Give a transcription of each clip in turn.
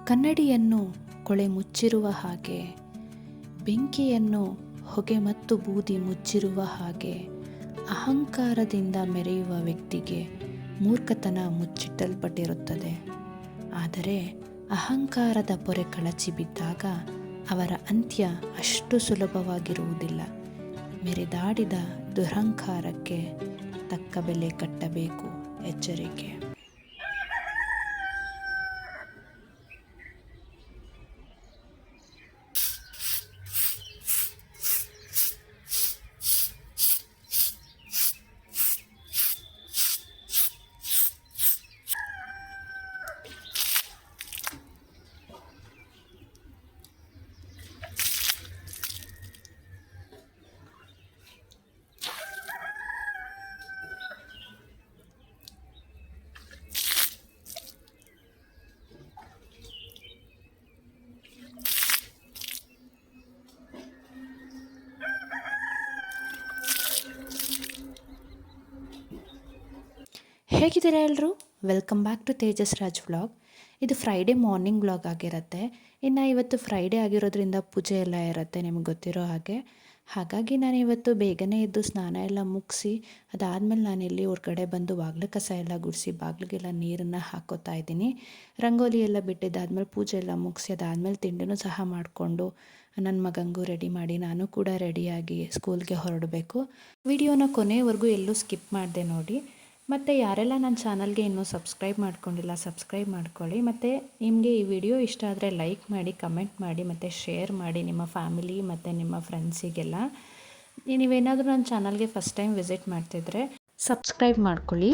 ಕನ್ನಡಿಯನ್ನು ಕೊಳೆ ಮುಚ್ಚಿರುವ ಹಾಗೆ, ಬೆಂಕಿಯನ್ನು ಹೊಗೆ ಮತ್ತು ಬೂದಿ ಮುಚ್ಚಿರುವ ಹಾಗೆ, ಅಹಂಕಾರದಿಂದ ಮೆರೆಯುವ ವ್ಯಕ್ತಿಗೆ ಮೂರ್ಖತನ ಮುಚ್ಚಿಟ್ಟಲ್ಪಟ್ಟಿರುತ್ತದೆ. ಆದರೆ ಅಹಂಕಾರದ ಪೊರೆ ಕಳಚಿ ಬಿದ್ದಾಗ ಅವರ ಅಂತ್ಯ ಅಷ್ಟು ಸುಲಭವಾಗಿರುವುದಿಲ್ಲ. ಮೆರೆದಾಡಿದ ದುರಹಂಕಾರಕ್ಕೆ ತಕ್ಕ ಬೆಲೆ ಕಟ್ಟಬೇಕು. ಎಚ್ಚರಿಕೆ. ಹೇಗಿದ್ದೀರಾ ಎಲ್ಲರೂ? Welcome back to Tejas Raj vlog. ಇದು ಫ್ರೈಡೇ ಮಾರ್ನಿಂಗ್ ವ್ಲಾಗ್ ಆಗಿರುತ್ತೆ. ಇನ್ನು ಇವತ್ತು ಫ್ರೈಡೇ ಆಗಿರೋದ್ರಿಂದ ಪೂಜೆ ಎಲ್ಲ ಇರುತ್ತೆ, ನಿಮಗೆ ಗೊತ್ತಿರೋ ಹಾಗೆ. ಹಾಗಾಗಿ ನಾನು ಇವತ್ತು ಬೇಗನೆ ಎದ್ದು ಸ್ನಾನ ಎಲ್ಲ ಮುಗಿಸಿ ಅದಾದಮೇಲೆ ನಾನಿಲ್ಲಿ ಹೊರಗಡೆ ಬಂದು ಬಾಗಿಲು ಕಸ ಎಲ್ಲ ಗುಡಿಸಿ ಬಾಗಿಲಿಗೆಲ್ಲ ನೀರನ್ನು ಹಾಕೋತಾ ಇದ್ದೀನಿ. ರಂಗೋಲಿ ಎಲ್ಲ ಬಿಟ್ಟಿದ್ದಾದ್ಮೇಲೆ ಪೂಜೆ ಎಲ್ಲ ಮುಗಿಸಿ ಅದಾದಮೇಲೆ ತಿಂಡಿನೂ ಸಹ ಮಾಡಿಕೊಂಡು ನನ್ನ ಮಗಂಗೂ ರೆಡಿ ಮಾಡಿ ನಾನು ಕೂಡ ರೆಡಿಯಾಗಿ ಸ್ಕೂಲ್ಗೆ ಹೊರಡಬೇಕು. ವಿಡಿಯೋನ ಕೊನೆವರೆಗೂ ಎಲ್ಲೂ ಸ್ಕಿಪ್ ಮಾಡಿದೆ ನೋಡಿ. ಮತ್ತು ಯಾರೆಲ್ಲ ನನ್ನ ಚಾನಲ್ಗೆ ಇನ್ನೂ ಸಬ್ಸ್ಕ್ರೈಬ್ ಮಾಡ್ಕೊಂಡಿಲ್ಲ ಸಬ್ಸ್ಕ್ರೈಬ್ ಮಾಡ್ಕೊಳ್ಳಿ. ಮತ್ತು ನಿಮಗೆ ಈ ವಿಡಿಯೋ ಇಷ್ಟ ಆದರೆ ಲೈಕ್ ಮಾಡಿ, ಕಮೆಂಟ್ ಮಾಡಿ ಮತ್ತು ಶೇರ್ ಮಾಡಿ ನಿಮ್ಮ ಫ್ಯಾಮಿಲಿ ಮತ್ತು ನಿಮ್ಮ ಫ್ರೆಂಡ್ಸಿಗೆಲ್ಲ. ನೀವೇನಾದರೂ ನನ್ನ ಚಾನಲ್ಗೆ ಫಸ್ಟ್ ಟೈಮ್ ವಿಸಿಟ್ ಮಾಡ್ತಿದ್ರೆ ಸಬ್ಸ್ಕ್ರೈಬ್ ಮಾಡ್ಕೊಳ್ಳಿ.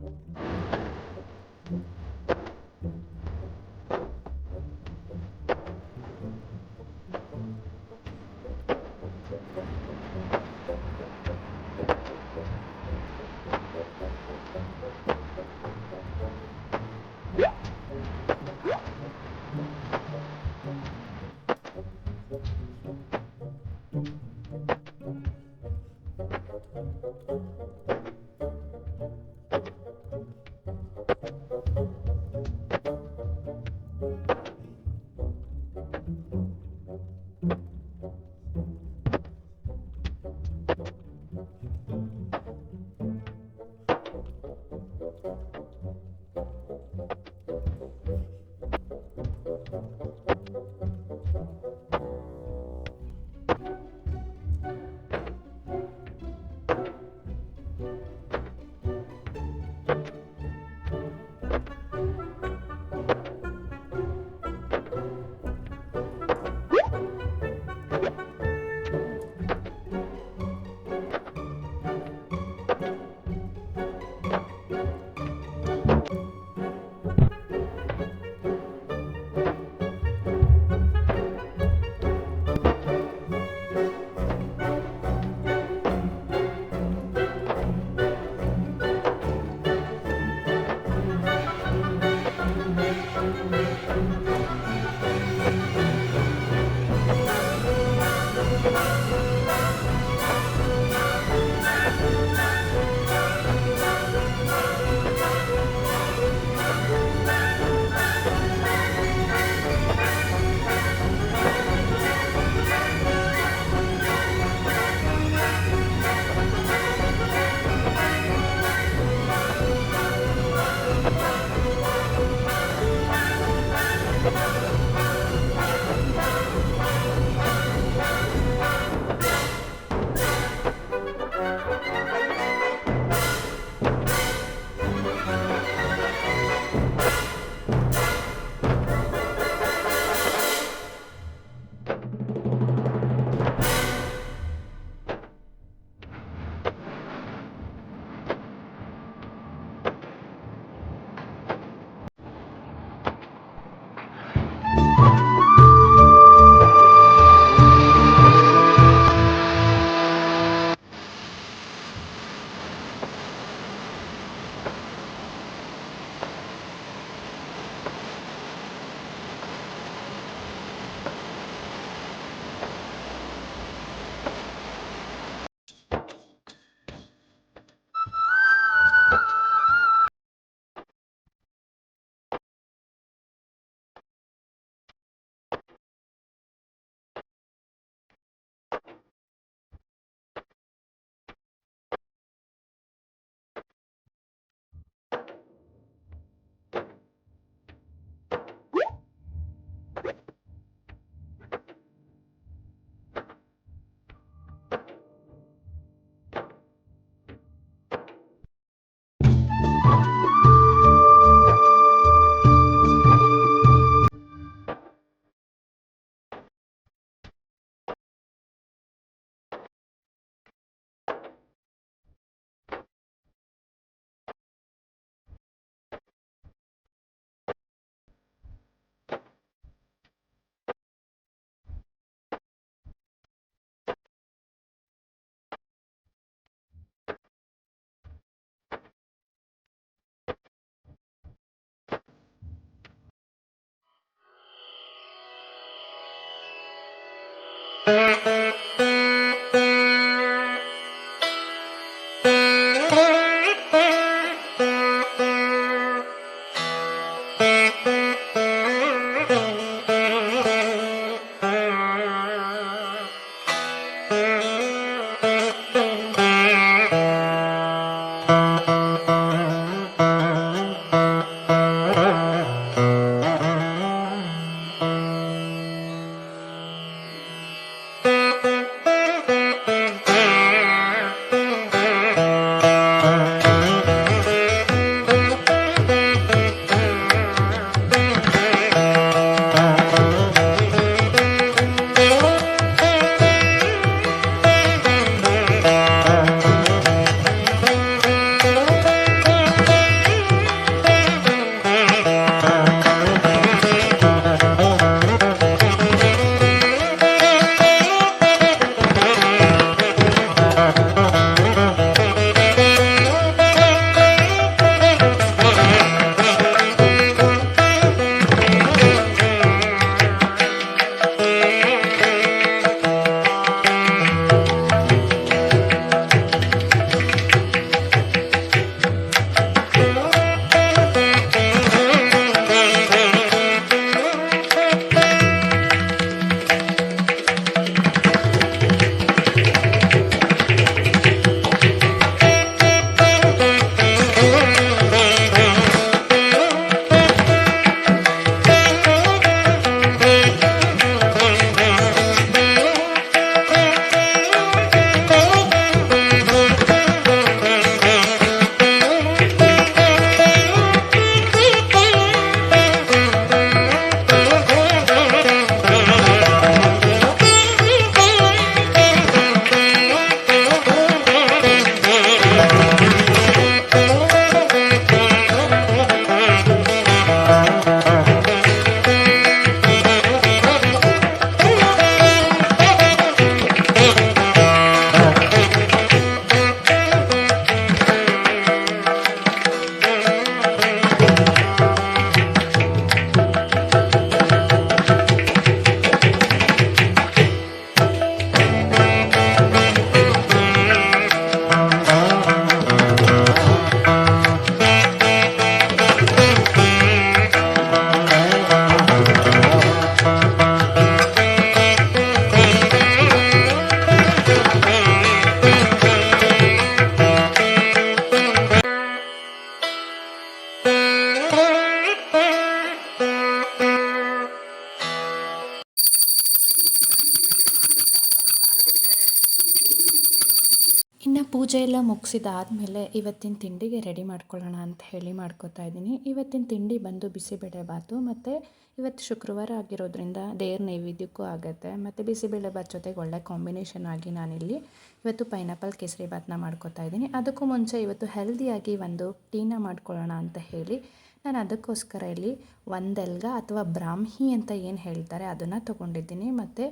ಪೂಜೆ ಎಲ್ಲ ಮುಗಿಸಿದಾದ್ಮೇಲೆ ಇವತ್ತಿನ ತಿಂಡಿಗೆ ರೆಡಿ ಮಾಡ್ಕೊಳ್ಳೋಣ ಅಂತ ಹೇಳಿ ಮಾಡ್ಕೊತಾ ಇದ್ದೀನಿ. ಇವತ್ತಿನ ತಿಂಡಿ ಬಂದು ಬಿಸಿಬೇಳೆಬಾತು, ಮತ್ತು ಇವತ್ತು ಶುಕ್ರವಾರ ಆಗಿರೋದ್ರಿಂದ ದೇವ್ರ ನೈವೇದ್ಯಕ್ಕೂ ಆಗುತ್ತೆ, ಮತ್ತು ಬಿಸಿಬೇಳೆಬಾತ್ ಜೊತೆಗೆ ಒಳ್ಳೆ ಕಾಂಬಿನೇಷನ್ ಆಗಿ ನಾನಿಲ್ಲಿ ಇವತ್ತು ಪೈನಾಪಲ್ ಕೇಸರಿಬಾತನ್ನ ಮಾಡ್ಕೊತಾ ಇದ್ದೀನಿ. ಅದಕ್ಕೂ ಮುಂಚೆ ಇವತ್ತು ಹೆಲ್ದಿಯಾಗಿ ಒಂದು ಟೀನ ಮಾಡ್ಕೊಳ್ಳೋಣ ಅಂತ ಹೇಳಿ ನಾನು ಅದಕ್ಕೋಸ್ಕರ ಇಲ್ಲಿ ಒಂದೆಲ್ಗ ಅಥವಾ ಬ್ರಾಹ್ಮಿ ಅಂತ ಏನು ಹೇಳ್ತಾರೆ ಅದನ್ನು ತೊಗೊಂಡಿದ್ದೀನಿ, ಮತ್ತು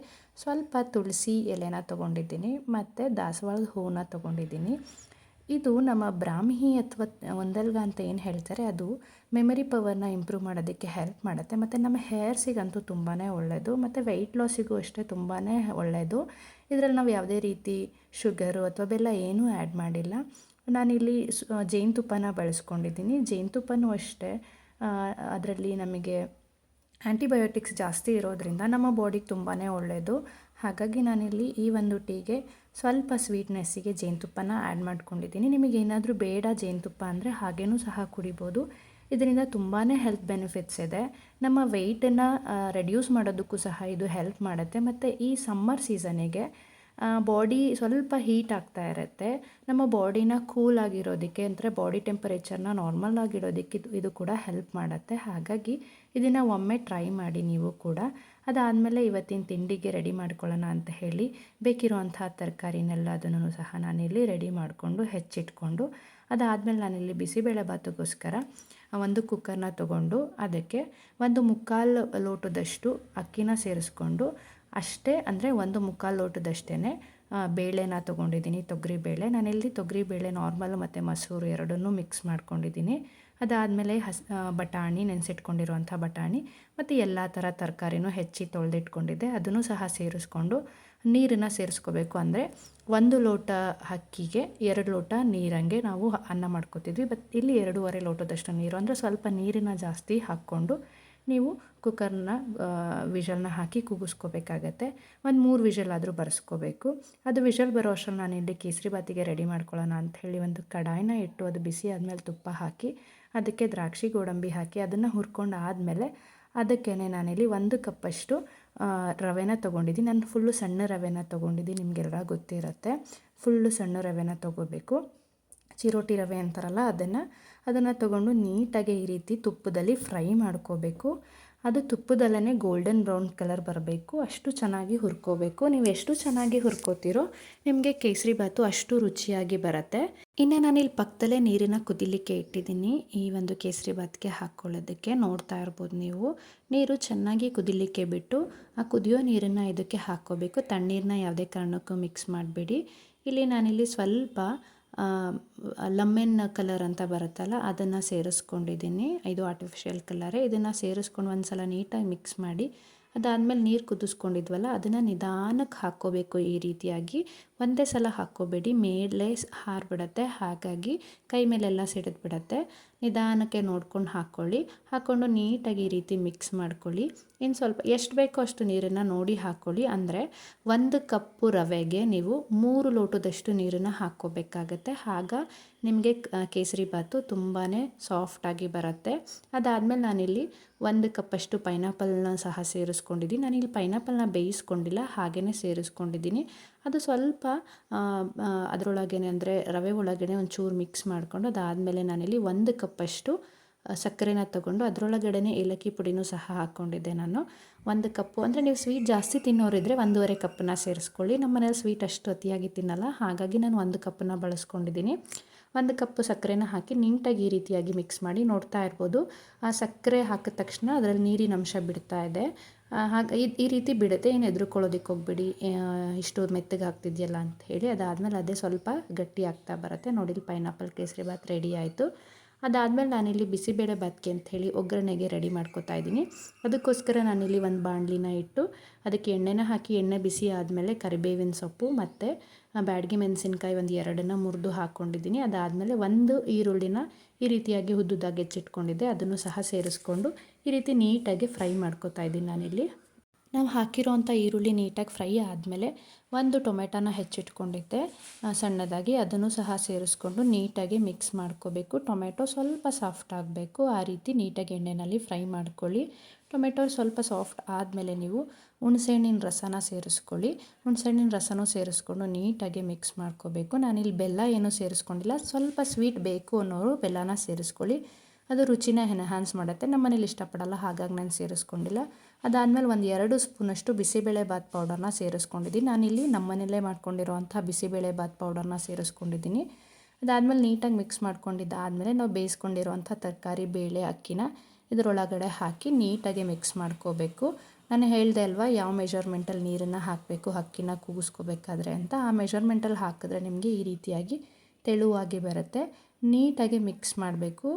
ಸ್ವಲ್ಪ ತುಳಸಿ ಎಲೆನ ತೊಗೊಂಡಿದ್ದೀನಿ, ಮತ್ತು ದಾಸವಾಳದ ಹೂವನ್ನ ತೊಗೊಂಡಿದ್ದೀನಿ. ಇದು ನಮ್ಮ ಬ್ರಾಹ್ಮಿ ಅಥವಾ ಒಂದೆಲ್ಗ ಅಂತ ಏನು ಹೇಳ್ತಾರೆ ಅದು ಮೆಮರಿ ಪವರ್ನ ಇಂಪ್ರೂವ್ ಮಾಡೋದಕ್ಕೆ ಹೆಲ್ಪ್ ಮಾಡುತ್ತೆ, ಮತ್ತು ನಮ್ಮ ಹೇರ್ಸಿಗಂತೂ ತುಂಬಾ ಒಳ್ಳೆಯದು, ಮತ್ತು ವೆಯ್ಟ್ ಲಾಸಿಗೂ ಅಷ್ಟೇ ತುಂಬಾ ಒಳ್ಳೆಯದು. ಇದರಲ್ಲಿ ನಾವು ಯಾವುದೇ ರೀತಿ ಶುಗರು ಅಥವಾ ಬೆಲ್ಲ ಏನೂ ಆ್ಯಡ್ ಮಾಡಿಲ್ಲ. ನಾನಿಲ್ಲಿ ಜೇನುತುಪ್ಪನ ಬಳಸ್ಕೊಂಡಿದ್ದೀನಿ. ಜೇನುತುಪ್ಪನೂ ಅಷ್ಟೇ ಅದರಲ್ಲಿ ನಮಗೆ ಆ್ಯಂಟಿಬಯೋಟಿಕ್ಸ್ ಜಾಸ್ತಿ ಇರೋದ್ರಿಂದ ನಮ್ಮ ಬಾಡಿಗೆ ತುಂಬಾ ಒಳ್ಳೆಯದು. ಹಾಗಾಗಿ ನಾನಿಲ್ಲಿ ಈ ಒಂದು ಟೀಗೆ ಸ್ವಲ್ಪ ಸ್ವೀಟ್ನೆಸ್ಸಿಗೆ ಜೇನುತುಪ್ಪನ ಆ್ಯಡ್ ಮಾಡ್ಕೊಂಡಿದ್ದೀನಿ. ನಿಮಗೇನಾದರೂ ಬೇಡ ಜೇನುತುಪ್ಪ ಅಂದರೆ ಹಾಗೇನೂ ಸಹ ಕುಡಿಬೋದು. ಇದರಿಂದ ತುಂಬಾ ಹೆಲ್ತ್ ಬೆನಿಫಿಟ್ಸ್ ಇದೆ. ನಮ್ಮ ವೆಯ್ಟನ್ನು ರೆಡ್ಯೂಸ್ ಮಾಡೋದಕ್ಕೂ ಸಹ ಇದು ಹೆಲ್ಪ್ ಮಾಡುತ್ತೆ, ಮತ್ತು ಈ ಸಮ್ಮರ್ ಸೀಸನಿಗೆ ಬಾಡಿ ಸ್ವಲ್ಪ ಹೀಟ್ ಆಗ್ತಾ ಇರುತ್ತೆ. ನಮ್ಮ ಬಾಡಿನ ಕೂಲ್ ಆಗಿರೋದಕ್ಕೆ ಅಂದರೆ ಬಾಡಿ ಟೆಂಪರೇಚರ್ನ ನಾರ್ಮಲ್ ಆಗಿಡೋದಕ್ಕೆ ಇದು ಕೂಡ ಹೆಲ್ಪ್ ಮಾಡುತ್ತೆ. ಹಾಗಾಗಿ ಇದನ್ನು ಒಮ್ಮೆ ಟ್ರೈ ಮಾಡಿ ನೀವು ಕೂಡ. ಅದಾದಮೇಲೆ ಇವತ್ತಿನ ತಿಂಡಿಗೆ ರೆಡಿ ಮಾಡ್ಕೊಳ್ಳೋಣ ಅಂತ ಹೇಳಿ ಬೇಕಿರುವಂಥ ತರಕಾರಿನೆಲ್ಲದನ್ನು ಸಹ ನಾನಿಲ್ಲಿ ರೆಡಿ ಮಾಡಿಕೊಂಡು ಹೆಚ್ಚಿಟ್ಕೊಂಡು, ಅದಾದಮೇಲೆ ನಾನಿಲ್ಲಿ ಬಿಸಿಬೇಳೆಬಾತುಗೋಸ್ಕರ ಒಂದು ಕುಕ್ಕರ್ನ ತೊಗೊಂಡು ಅದಕ್ಕೆ 1/4 ಲೋಟದಷ್ಟು ಅಕ್ಕಿನ ಸೇರಿಸ್ಕೊಂಡು, ಅಷ್ಟೇ ಅಂದರೆ 1/4 ಲೋಟದಷ್ಟೇ ಬೇಳೆನ ತೊಗೊಂಡಿದ್ದೀನಿ, ತೊಗರಿಬೇಳೆ. ನಾನಿಲ್ಲಿ ತೊಗರಿಬೇಳೆ ನಾರ್ಮಲ್ ಮತ್ತು ಮಸೂರು ಎರಡನ್ನೂ ಮಿಕ್ಸ್ ಮಾಡ್ಕೊಂಡಿದ್ದೀನಿ. ಅದಾದಮೇಲೆ ಬಟಾಣಿ, ನೆನೆಸಿಟ್ಕೊಂಡಿರುವಂಥ ಬಟಾಣಿ, ಮತ್ತು ಎಲ್ಲ ಥರ ತರಕಾರಿನೂ ಹೆಚ್ಚಿ ತೊಳೆದಿಟ್ಕೊಂಡಿದ್ದೆ ಅದನ್ನು ಸಹ ಸೇರಿಸ್ಕೊಂಡು ನೀರನ್ನು ಸೇರಿಸ್ಕೋಬೇಕು. ಅಂದರೆ 1 ಲೋಟ ಅಕ್ಕಿಗೆ 2 ಲೋಟ ನೀರಂಗೆ ನಾವು ಅನ್ನ ಮಾಡ್ಕೋತಿದ್ವಿ. ಬಟ್ ಇಲ್ಲಿ 2.5 ಲೋಟದಷ್ಟು ನೀರು, ಅಂದರೆ ಸ್ವಲ್ಪ ನೀರನ್ನ ಜಾಸ್ತಿ ಹಾಕ್ಕೊಂಡು ನೀವು ಕುಕ್ಕರ್ನ ವಿಷಲ್ನ ಹಾಕಿ ಕೂಗಿಸ್ಕೋಬೇಕಾಗತ್ತೆ. 3 ವಿಷಲ್ ಆದರೂ ಬರೆಸ್ಕೋಬೇಕು. ಅದು ವಿಷಲ್ ಬರೋ ಅಷ್ಟರಲ್ಲಿ ನಾನಿಲ್ಲಿ ಕೇಸರಿಬಾತಿಗೆ ರೆಡಿ ಮಾಡ್ಕೊಳ್ಳೋಣ ಅಂಥೇಳಿ ಒಂದು ಕಡಾಯಿನ ಇಟ್ಟು ಅದು ಬಿಸಿ ಆದಮೇಲೆ ತುಪ್ಪ ಹಾಕಿ ಅದಕ್ಕೆ ದ್ರಾಕ್ಷಿ ಗೋಡಂಬಿ ಹಾಕಿ ಅದನ್ನು ಹುರ್ಕೊಂಡು ಆದಮೇಲೆ ಅದಕ್ಕೇ ನಾನಿಲ್ಲಿ 1 ಕಪ್ಪಷ್ಟು ರವೆನ ತೊಗೊಂಡಿದ್ದೀನಿ. ನಾನು ಫುಲ್ಲು ಸಣ್ಣ ರವೆನ ತೊಗೊಂಡಿದ್ದೀನಿ, ನಿಮಗೆಲ್ಲ ಗೊತ್ತಿರುತ್ತೆ. ಫುಲ್ಲು ಸಣ್ಣ ರವೆನ ತೊಗೋಬೇಕು. ಚಿರೋಟಿ ರವೆ ಅಂತಾರಲ್ಲ ಅದನ್ನು ತೊಗೊಂಡು ನೀಟಾಗಿ ಈ ರೀತಿ ತುಪ್ಪದಲ್ಲಿ ಫ್ರೈ ಮಾಡ್ಕೋಬೇಕು. ಅದು ತುಪ್ಪದಲ್ಲೇ ಗೋಲ್ಡನ್ ಬ್ರೌನ್ ಕಲರ್ ಬರಬೇಕು, ಅಷ್ಟು ಚೆನ್ನಾಗಿ ಹುರ್ಕೋಬೇಕು. ನೀವು ಎಷ್ಟು ಚೆನ್ನಾಗಿ ಹುರ್ಕೋತೀರೋ ನಿಮಗೆ ಕೇಸರಿಬಾತು ಅಷ್ಟು ರುಚಿಯಾಗಿ ಬರುತ್ತೆ. ಇನ್ನು ನಾನಿಲ್ಲಿ ಪಕ್ಕದಲ್ಲೇ ನೀರನ್ನು ಕುದಿಲಿಕ್ಕೆ ಇಟ್ಟಿದ್ದೀನಿ ಈ ಒಂದು ಕೇಸರಿಬಾತ್ಗೆ ಹಾಕ್ಕೊಳ್ಳೋದಕ್ಕೆ. ನೋಡ್ತಾ ಇರ್ಬೋದು ನೀವು, ನೀರು ಚೆನ್ನಾಗಿ ಕುದಿಲಿಕ್ಕೆ ಬಿಟ್ಟು ಆ ಕುದಿಯೋ ನೀರನ್ನು ಇದಕ್ಕೆ ಹಾಕ್ಕೋಬೇಕು. ತಣ್ಣೀರನ್ನ ಯಾವುದೇ ಕಾರಣಕ್ಕೂ ಮಿಕ್ಸ್ ಮಾಡಬೇಡಿ. ಇಲ್ಲಿ ನಾನಿಲ್ಲಿ ಸ್ವಲ್ಪ ಲೆಮನ್ ಕಲರ್ ಅಂತ ಬರುತ್ತಲ್ಲ ಅದನ್ನು ಸೇರಿಸ್ಕೊಂಡಿದ್ದೀನಿ. ಇದು ಆರ್ಟಿಫಿಷಿಯಲ್ ಕಲರೇ. ಇದನ್ನು ಸೇರಿಸ್ಕೊಂಡು ಒಂದು ಸಲ ನೀಟಾಗಿ ಮಿಕ್ಸ್ ಮಾಡಿ, ಅದಾದಮೇಲೆ ನೀರು ಕುದಿಸ್ಕೊಂಡಿದ್ವಲ್ಲ ಅದನ್ನು ನಿಧಾನಕ್ಕೆ ಹಾಕ್ಕೋಬೇಕು. ಈ ರೀತಿಯಾಗಿ ಒಂದೇ ಸಲ ಹಾಕ್ಕೋಬೇಡಿ, ಮೇಲೆ ಹಾರಿಬಿಡತ್ತೆ. ಹಾಗಾಗಿ ಕೈ ಮೇಲೆಲ್ಲ ಸಿಡಿದ್ಬಿಡತ್ತೆ. ನಿಧಾನಕ್ಕೆ ನೋಡ್ಕೊಂಡು ಹಾಕ್ಕೊಂಡು ನೀಟಾಗಿ ಈ ರೀತಿ ಮಿಕ್ಸ್ ಮಾಡ್ಕೊಳ್ಳಿ. ಇನ್ನು ಸ್ವಲ್ಪ ಎಷ್ಟು ಬೇಕೋ ಅಷ್ಟು ನೀರನ್ನು ನೋಡಿ ಹಾಕ್ಕೊಳ್ಳಿ. ಅಂದರೆ 1 ಕಪ್ಪು ರವೆಗೆ ನೀವು 3 ಲೋಟದಷ್ಟು ನೀರನ್ನು ಹಾಕ್ಕೋಬೇಕಾಗತ್ತೆ. ಆಗ ನಿಮಗೆ ಕೇಸರಿಬಾತು ತುಂಬಾ ಸಾಫ್ಟಾಗಿ ಬರುತ್ತೆ. ಅದಾದಮೇಲೆ ನಾನಿಲ್ಲಿ 1 ಕಪ್ಪಷ್ಟು ಪೈನಾಪಲ್ನ ಸಹ ಸೇರಿಸ್ಕೊಂಡಿದ್ದೀನಿ. ನಾನಿಲ್ಲಿ ಪೈನಾಪಲ್ನ ಬೇಯಿಸ್ಕೊಂಡಿಲ್ಲ, ಹಾಗೇ ಸೇರಿಸ್ಕೊಂಡಿದ್ದೀನಿ. ಅದು ಸ್ವಲ್ಪ ಅದರೊಳಗೇ ಅಂದರೆ ರವೆ ಒಳಗಡೆ ಒಂಚೂರು ಮಿಕ್ಸ್ ಮಾಡಿಕೊಂಡು ಅದಾದಮೇಲೆ ನಾನಿಲ್ಲಿ 1 ಕಪ್ಪಷ್ಟು ಸಕ್ಕರೆನ ತೊಗೊಂಡು ಅದರೊಳಗಡೆ ಏಲಕ್ಕಿ ಪುಡಿನೂ ಸಹ ಹಾಕ್ಕೊಂಡಿದ್ದೆ ನಾನು. 1 ಕಪ್ಪು ಅಂದರೆ ನೀವು ಸ್ವೀಟ್ ಜಾಸ್ತಿ ತಿನ್ನೋರಿದ್ದರೆ 1.5 ಕಪ್ಪನ್ನ ಸೇರಿಸ್ಕೊಳ್ಳಿ. ನಮ್ಮ ಮನೇಲಿ ಸ್ವೀಟ್ ಅಷ್ಟು ಅತಿಯಾಗಿ ತಿನ್ನಲ್ಲ, ಹಾಗಾಗಿ ನಾನು 1 ಕಪ್ಪನ್ನ ಬಳಸ್ಕೊಂಡಿದ್ದೀನಿ. 1 ಕಪ್ಪು ಸಕ್ಕರೆನ ಹಾಕಿ ನೀಟಾಗಿ ಈ ರೀತಿಯಾಗಿ ಮಿಕ್ಸ್ ಮಾಡಿ. ನೋಡ್ತಾ ಇರ್ಬೋದು, ಆ ಸಕ್ಕರೆ ಹಾಕಿದ ತಕ್ಷಣ ಅದರಲ್ಲಿ ನೀರಿನ ಅಂಶ ಬಿಡ್ತಾ ಇದೆ. ಹಾಗೆ ಈ ರೀತಿ ಬಿಡುತ್ತೆ, ಏನು ಹೆದರ್ಕೊಳ್ಳೋದಕ್ಕೆ ಹೋಗ್ಬೇಡಿ ಇಷ್ಟು ಮೆತ್ತಗೆ ಆಗ್ತಿದೆಯಲ್ಲ ಅಂತ ಹೇಳಿ. ಅದಾದಮೇಲೆ ಅದೇ ಸ್ವಲ್ಪ ಗಟ್ಟಿ ಆಗ್ತಾ ಬರುತ್ತೆ. ನೋಡಿ, ಪೈನಾಪಲ್ ಕೇಸರಿಬಾತ್ ರೆಡಿ ಆಯಿತು. ಅದಾದಮೇಲೆ ನಾನಿಲ್ಲಿ ಬಿಸಿಬೇಳೆಬಾತ್ಗೆ ಅಂಥೇಳಿ ಒಗ್ಗರಣೆಗೆ ರೆಡಿ ಮಾಡ್ಕೊತಾ ಇದ್ದೀನಿ. ಅದಕ್ಕೋಸ್ಕರ ನಾನಿಲ್ಲಿ ಒಂದು ಬಾಣಲಿನ ಇಟ್ಟು ಅದಕ್ಕೆ ಎಣ್ಣೆನ ಹಾಕಿ, ಎಣ್ಣೆ ಬಿಸಿ ಆದಮೇಲೆ ಕರಿಬೇವಿನ ಸೊಪ್ಪು ಮತ್ತು ಬ್ಯಾಡಗಿ ಮೆಣಸಿನ್ಕಾಯಿ ಒಂದು 2 ಮುರಿದು ಹಾಕ್ಕೊಂಡಿದ್ದೀನಿ. ಅದಾದಮೇಲೆ 1 ಈರುಳ್ಳಿನ ಈ ರೀತಿಯಾಗಿ ಉದ್ದುದಾಗಿ ಹೆಚ್ಚಿಟ್ಕೊಂಡಿದ್ದೆ, ಅದನ್ನು ಸಹ ಸೇರಿಸ್ಕೊಂಡು ಈ ರೀತಿ ನೀಟಾಗಿ ಫ್ರೈ ಮಾಡ್ಕೊತಾ ಇದ್ದೀನಿ ನಾನಿಲ್ಲಿ. ನಾವು ಹಾಕಿರೋವಂಥ ಈರುಳ್ಳಿ ನೀಟಾಗಿ ಫ್ರೈ ಆದಮೇಲೆ 1 ಟೊಮೆಟೊನ ಹೆಚ್ಚಿಟ್ಕೊಂಡಿದ್ದೆ ಸಣ್ಣದಾಗಿ, ಅದನ್ನು ಸಹ ಸೇರಿಸ್ಕೊಂಡು ನೀಟಾಗಿ ಮಿಕ್ಸ್ ಮಾಡ್ಕೋಬೇಕು. ಟೊಮೆಟೊ ಸ್ವಲ್ಪ ಸಾಫ್ಟ್ ಆಗಬೇಕು, ಆ ರೀತಿ ನೀಟಾಗಿ ಎಣ್ಣೆಯಲ್ಲಿ ಫ್ರೈ ಮಾಡ್ಕೊಳ್ಳಿ. ಟೊಮೆಟೊ ಸ್ವಲ್ಪ ಸಾಫ್ಟ್ ಆದಮೇಲೆ ನೀವು ಹುಣಸೆಹಣ್ಣಿನ ರಸನ ಸೇರಿಸ್ಕೊಳ್ಳಿ. ಹುಣಸೆಹಣ್ಣಿನ ರಸನೂ ಸೇರಿಸ್ಕೊಂಡು ನೀಟಾಗಿ ಮಿಕ್ಸ್ ಮಾಡ್ಕೋಬೇಕು. ನಾನಿಲ್ಲಿ ಬೆಲ್ಲ ಏನೂ ಸೇರಿಸ್ಕೊಂಡಿಲ್ಲ. ಸ್ವಲ್ಪ ಸ್ವೀಟ್ ಬೇಕು ಅನ್ನೋರು ಬೆಲ್ಲನ ಸೇರಿಸ್ಕೊಳ್ಳಿ, ಅದು ರುಚಿನ ಎನ್ಹಾನ್ಸ್ ಮಾಡುತ್ತೆ. ನಮ್ಮ ಮನೇಲಿ ಇಷ್ಟಪಡಲ್ಲ, ಹಾಗಾಗಿ ನಾನು ಸೇರಿಸ್ಕೊಂಡಿಲ್ಲ. ಅದಾದಮೇಲೆ ಒಂದು 2 ಸ್ಪೂನಷ್ಟು ಬಿಸಿಬೇಳೆಬಾತ್ ಪೌಡರ್ನ ಸೇರಿಸ್ಕೊಂಡಿದ್ದೀನಿ. ನಾನಿಲ್ಲಿ ನಮ್ಮ ಮನೆಯಲ್ಲೇ ಮಾಡ್ಕೊಂಡಿರೋವಂಥ ಬಿಸಿಬೇಳೆಬಾತ್ ಪೌಡರ್ನ ಸೇರಿಸ್ಕೊಂಡಿದ್ದೀನಿ. ಅದಾದಮೇಲೆ ನೀಟಾಗಿ ಮಿಕ್ಸ್ ಮಾಡ್ಕೊಂಡಿದ್ದಾದಮೇಲೆ ನಾವು ಬೇಯಿಸ್ಕೊಂಡಿರೋವಂಥ ತರಕಾರಿ, ಬೇಳೆ, ಅಕ್ಕಿನ ಇದರೊಳಗಡೆ ಹಾಕಿ ನೀಟಾಗಿ ಮಿಕ್ಸ್ ಮಾಡ್ಕೋಬೇಕು. ನಾನು ಹೇಳಿದೆ ಅಲ್ವಾ ಯಾವ ಮೆಷರ್ಮೆಂಟಲ್ಲಿ ನೀರನ್ನು ಹಾಕಬೇಕು ಅಕ್ಕಿನ ಕೂಗಿಸ್ಕೋಬೇಕಾದ್ರೆ ಅಂತ. ಆ ಮೆಷರ್ಮೆಂಟಲ್ಲಿ ಹಾಕಿದ್ರೆ ನಿಮಗೆ ಈ ರೀತಿಯಾಗಿ ತೆಳುವಾಗಿ ಬರುತ್ತೆ. ನೀಟಾಗಿ ಮಿಕ್ಸ್ ಮಾಡಬೇಕು.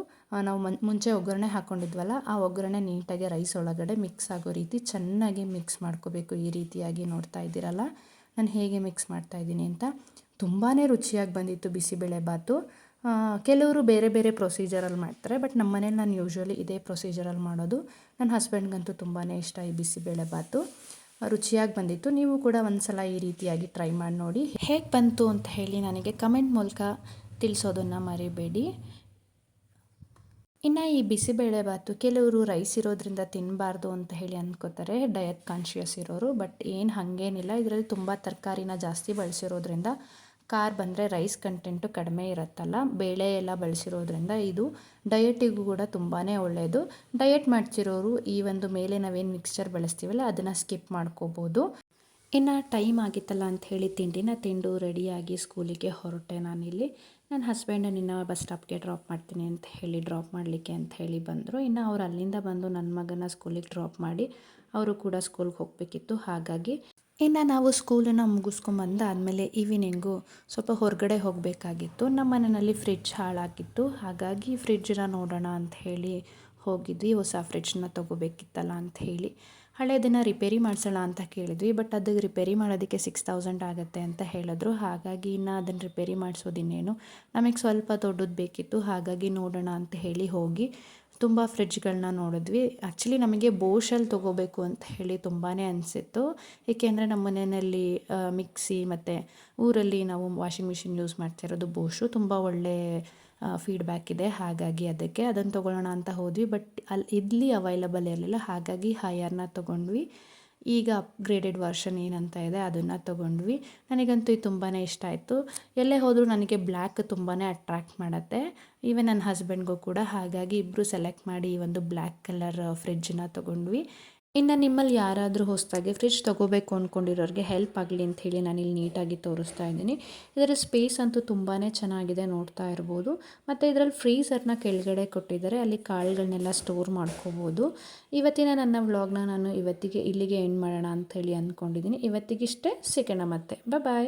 ನಾವು ಮುಂಚೆ ಒಗ್ಗರಣೆ ಹಾಕ್ಕೊಂಡಿದ್ವಲ್ಲ, ಆ ಒಗ್ಗರಣೆ ನೀಟಾಗಿ ರೈಸ್ ಒಳಗಡೆ ಮಿಕ್ಸ್ ಆಗೋ ರೀತಿ ಚೆನ್ನಾಗಿ ಮಿಕ್ಸ್ ಮಾಡ್ಕೋಬೇಕು. ಈ ರೀತಿಯಾಗಿ ನೋಡ್ತಾ ಇದ್ದೀರಲ್ಲ ನಾನು ಹೇಗೆ ಮಿಕ್ಸ್ ಮಾಡ್ತಾಯಿದ್ದೀನಿ ಅಂತ. ತುಂಬಾ ರುಚಿಯಾಗಿ ಬಂದಿತ್ತು ಬಿಸಿಬೇಳೆಬಾತು. ಕೆಲವರು ಬೇರೆ ಬೇರೆ ಪ್ರೊಸೀಜರಲ್ಲಿ ಮಾಡ್ತಾರೆ, ಬಟ್ ನಮ್ಮ ಮನೇಲಿ ನಾನು ಯೂಶ್ವಲಿ ಇದೇ ಪ್ರೊಸೀಜರಲ್ಲಿ ಮಾಡೋದು. ನನ್ನ ಹಸ್ಬೆಂಡ್ಗಂತೂ ತುಂಬಾ ಇಷ್ಟ ಈ ಬಿಸಿಬೇಳೆಬಾತು. ರುಚಿಯಾಗಿ ಬಂದಿತ್ತು. ನೀವು ಕೂಡ ಒಂದು ಸಲ ಈ ರೀತಿಯಾಗಿ ಟ್ರೈ ಮಾಡಿ ನೋಡಿ. ಹೇಗೆ ಬಂತು ಅಂತ ಹೇಳಿ ನನಗೆ ಕಮೆಂಟ್ ಮೂಲಕ ತಿಳಿಸೋದನ್ನು ಮರಿಬೇಡಿ. ಇನ್ನು ಈ ಬಿಸಿಬೇಳೆಬಾತು ಕೆಲವರು ರೈಸ್ ಇರೋದ್ರಿಂದ ತಿನ್ನಬಾರ್ದು ಅಂತ ಹೇಳಿ ಅಂದ್ಕೋತಾರೆ, ಡಯಟ್ ಕಾನ್ಷಿಯಸ್ ಇರೋರು. ಬಟ್ ಏನು ಹಾಗೇನಿಲ್ಲ, ಇದರಲ್ಲಿ ತುಂಬ ತರಕಾರಿನ ಜಾಸ್ತಿ ಬಳಸಿರೋದ್ರಿಂದ ಖಾರ ಬಂದರೆ ರೈಸ್ ಕಂಟೆಂಟು ಕಡಿಮೆ ಇರುತ್ತಲ್ಲ, ಬೇಳೆ ಎಲ್ಲ ಬಳಸಿರೋದ್ರಿಂದ ಇದು ಡಯಟಿಗೂ ಕೂಡ ತುಂಬಾ ಒಳ್ಳೆಯದು. ಡಯಟ್ ಮಾಡ್ತಿರೋರು ಈ ಒಂದು ಮೇಲೆ ನಾವೇನು ಮಿಕ್ಸ್ಚರ್ ಬಳಸ್ತೀವಲ್ಲ ಅದನ್ನು ಸ್ಕಿಪ್ ಮಾಡ್ಕೋಬೋದು. ಇನ್ನು ಟೈಮ್ ಆಗಿತ್ತಲ್ಲ ಅಂತ ಹೇಳಿ ತಿಂಡು ರೆಡಿಯಾಗಿ ಸ್ಕೂಲಿಗೆ ಹೊರಟೆ ನಾನಿಲ್ಲಿ. ನನ್ನ ಹಸ್ಬೆಂಡನ್ನ ಬಸ್ ಸ್ಟಾಪ್ಗೆ ಡ್ರಾಪ್ ಮಾಡ್ತೀನಿ ಅಂತ ಹೇಳಿ ಡ್ರಾಪ್ ಮಾಡಲಿಕ್ಕೆ ಅಂತ ಹೇಳಿ ಬಂದರು. ಇನ್ನು ಅವ್ರು ಅಲ್ಲಿಂದ ಬಂದು ನನ್ನ ಮಗನ ಸ್ಕೂಲಿಗೆ ಡ್ರಾಪ್ ಮಾಡಿ ಅವರು ಕೂಡ ಸ್ಕೂಲ್ಗೆ ಹೋಗಬೇಕಿತ್ತು. ಹಾಗಾಗಿ ಇನ್ನು ನಾವು ಸ್ಕೂಲನ್ನು ಮುಗಿಸ್ಕೊಂಬಂದಾದಮೇಲೆ ಈವ್ನಿಂಗು ಸ್ವಲ್ಪ ಹೊರಗಡೆ ಹೋಗಬೇಕಾಗಿತ್ತು. ನಮ್ಮ ಮನೆಯಲ್ಲಿ ಫ್ರಿಡ್ಜ್ ಹಾಳಾಗಿತ್ತು, ಹಾಗಾಗಿ ಫ್ರಿಡ್ಜನ್ನ ನೋಡೋಣ ಅಂತ ಹೇಳಿ ಹೋಗಿದ್ವಿ. ಹೊಸ ಫ್ರಿಡ್ಜನ್ನ ತೊಗೋಬೇಕಿತ್ತಲ್ಲ ಅಂತ ಹೇಳಿ ಹಳೇದನ್ನು ರಿಪೇರಿ ಮಾಡಿಸೋಣ ಅಂತ ಕೇಳಿದ್ವಿ. ಬಟ್ ಅದಕ್ಕೆ ರಿಪೇರಿ ಮಾಡೋದಕ್ಕೆ 6000 ಆಗುತ್ತೆ ಅಂತ ಹೇಳಿದ್ರು. ಹಾಗಾಗಿ ಇನ್ನು ಅದನ್ನು ರಿಪೇರಿ ಮಾಡಿಸೋದಿನ್ನೇನು, ನಮಗೆ ಸ್ವಲ್ಪ ದೊಡ್ಡದು ಬೇಕಿತ್ತು. ಹಾಗಾಗಿ ನೋಡೋಣ ಅಂತ ಹೇಳಿ ಹೋಗಿ ತುಂಬ ಫ್ರಿಡ್ಜ್ಗಳನ್ನ ನೋಡಿದ್ವಿ. ಆ್ಯಕ್ಚುಲಿ ನಮಗೆ ಬೋಷಲ್ಲಿ ತೊಗೋಬೇಕು ಅಂತ ಹೇಳಿ ತುಂಬಾ ಅನಿಸಿತ್ತು. ಏಕೆಂದರೆ ನಮ್ಮ ಮನೆಯಲ್ಲಿ ಮಿಕ್ಸಿ ಮತ್ತು ಊರಲ್ಲಿ ನಾವು ವಾಷಿಂಗ್ ಮಿಷಿನ್ ಯೂಸ್ ಮಾಡ್ತಿರೋದು ಬೋಷು, ತುಂಬ ಒಳ್ಳೆ ಫೀಡ್ಬ್ಯಾಕ್ ಇದೆ. ಹಾಗಾಗಿ ಅದನ್ನು ತೊಗೊಳ್ಳೋಣ ಅಂತ ಹೋದ್ವಿ. ಬಟ್ ಇಲ್ಲಿ ಅವೈಲಬಲ್ ಇರಲಿಲ್ಲ, ಹಾಗಾಗಿ ಹೈಯರ್ನ ತೊಗೊಂಡ್ವಿ. ಈಗ ಅಪ್ಗ್ರೇಡೆಡ್ ವರ್ಷನ್ ಏನಂತ ಇದೆ ಅದನ್ನು ತೊಗೊಂಡ್ವಿ. ನನಗಂತೂ ಇದು ತುಂಬಾ ಇಷ್ಟ ಆಯಿತು. ಎಲ್ಲೇ ಹೋದರೂ ನನಗೆ ಬ್ಲ್ಯಾಕ್ ತುಂಬಾ ಅಟ್ರ್ಯಾಕ್ಟ್ ಮಾಡುತ್ತೆ, ಈವನ್ ನನ್ನ ಹಸ್ಬೆಂಡ್ಗೂ ಕೂಡ. ಹಾಗಾಗಿ ಇಬ್ಬರು ಸೆಲೆಕ್ಟ್ ಮಾಡಿ ಈ ಒಂದು ಬ್ಲ್ಯಾಕ್ ಕಲರ್ ಫ್ರಿಡ್ಜನ್ನ ತೊಗೊಂಡ್ವಿ. ಇನ್ನು ನಿಮ್ಮಲ್ಲಿ ಯಾರಾದರೂ ಹೊಸದಾಗಿ ಫ್ರಿಡ್ಜ್ ತೊಗೋಬೇಕು ಅಂದ್ಕೊಂಡಿರೋರಿಗೆ ಹೆಲ್ಪ್ ಆಗಲಿ ಅಂತ ಹೇಳಿ ನಾನಿಲ್ಲಿ ನೀಟಾಗಿ ತೋರಿಸ್ತಾ ಇದ್ದೀನಿ. ಇದರ ಸ್ಪೇಸ್ ಅಂತೂ ತುಂಬಾ ಚೆನ್ನಾಗಿದೆ, ನೋಡ್ತಾ ಇರ್ಬೋದು. ಮತ್ತು ಇದರಲ್ಲಿ ಫ್ರೀಝರ್ನ ಕೆಳಗಡೆ ಕೊಟ್ಟಿದ್ದಾರೆ, ಅಲ್ಲಿ ಕಾಳುಗಳನ್ನೆಲ್ಲ ಸ್ಟೋರ್ ಮಾಡ್ಕೋಬೋದು. ಇವತ್ತಿನ ನನ್ನ ವ್ಲಾಗ್ನ ನಾನು ಇವತ್ತಿಗೆ ಇಲ್ಲಿಗೆ ಎಂಡ್ ಮಾಡೋಣ ಅಂಥೇಳಿ ಅಂದ್ಕೊಂಡಿದ್ದೀನಿ. ಇವತ್ತಿಗಿಷ್ಟೇ, ಸಿಗೋಣ ಮತ್ತೆ, ಬಾಯ್.